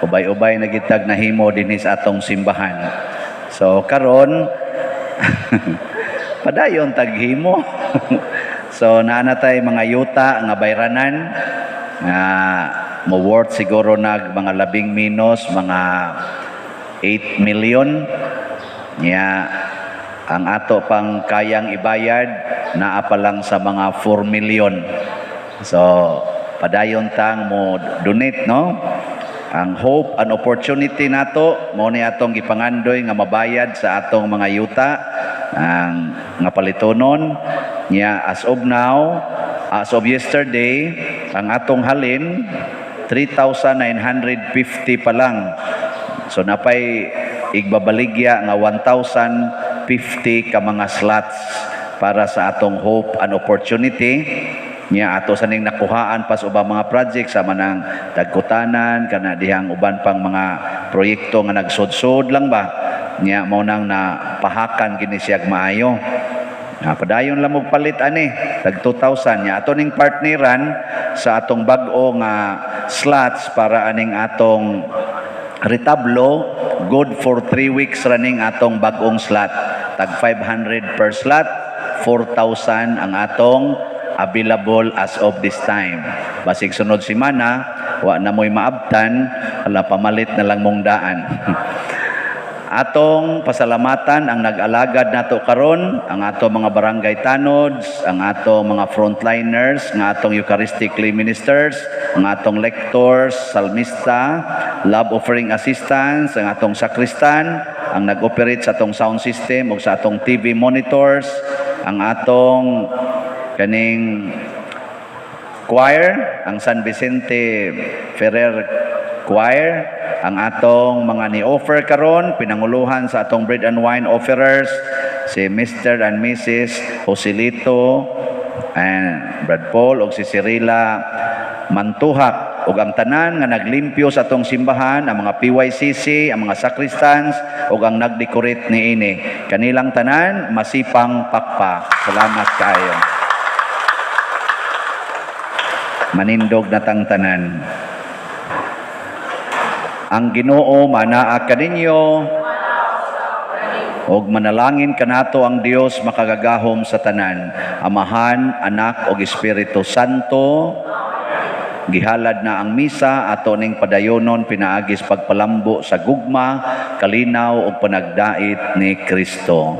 Ubay-ubay na gitag nahimo dinhi sa atong simbahan. So karon padayon taghimo. So naanatay mga yuta nga bayranan nga mo worth siguro nag mga labing minos, mga 8 million. Ang ato pang kayang ibayad naa pa lang sa mga 4 million. So padayon tang mo donate, no? Ang hope and opportunity nato mo ni atong gipangandoy nga mabayad sa atong mga yuta ang nga palitonon niya. As of now, as of yesterday, ang atong halin 3,950 pa lang. So napay igbabaligya nga 1,050 ka mga slots para sa atong hope and opportunity. Niya ato saning nakuhaan pas ubang mga project sa manang dagkutanan kana dihang uban pang mga proyekto nga nagsudsud lang ba. Niya mao nang napahakan kini siyag maayo. Padayon lang mo palit ani tag 2,000 niya ato ning partneran sa atong bag-o nga slots para aning atong retablo. Good for 3 weeks running atong bag-ong slot. Tag 500 per slot, 4,000 ang atong available as of this time. Basig sunod semana, wa na mo'y maabtan, ala pamalit na lang mong daan. Atong pasalamatan ang nag-alagad nato karon, ang atong mga barangay tanods, ang atong mga frontliners, ang atong Eucharistically ministers, ang atong lectors, salmista, love offering assistants, ang atong sakristan, ang nag-operate sa atong sound system o sa atong TV monitors, ang atong kaning choir, ang San Vicente Ferrer Choir, ang atong mga ni-offer karon, pinanguluhan sa atong bread and wine offerers, si Mr. and Mrs. Joselito and Brad Paul o si Cirila Mantuhak ug ang tanan nga naglimpyo sa atong simbahan, ang mga PYCC, ang mga sacristans ug ang nagdecorate niini. Kanilang tanan masipang pakpak. Salamat kaayo. Manindog na tang tanan. Ang Ginoo manaa kaninyo og manalangin kanato ang Dios makagagahom sa tanan, Amahan, Anak ug Espiritu Santo. Gihalad na ang misa ato ning padayonon pinaagis pagpalambo sa gugma, kalinaw ug panagdait ni Kristo.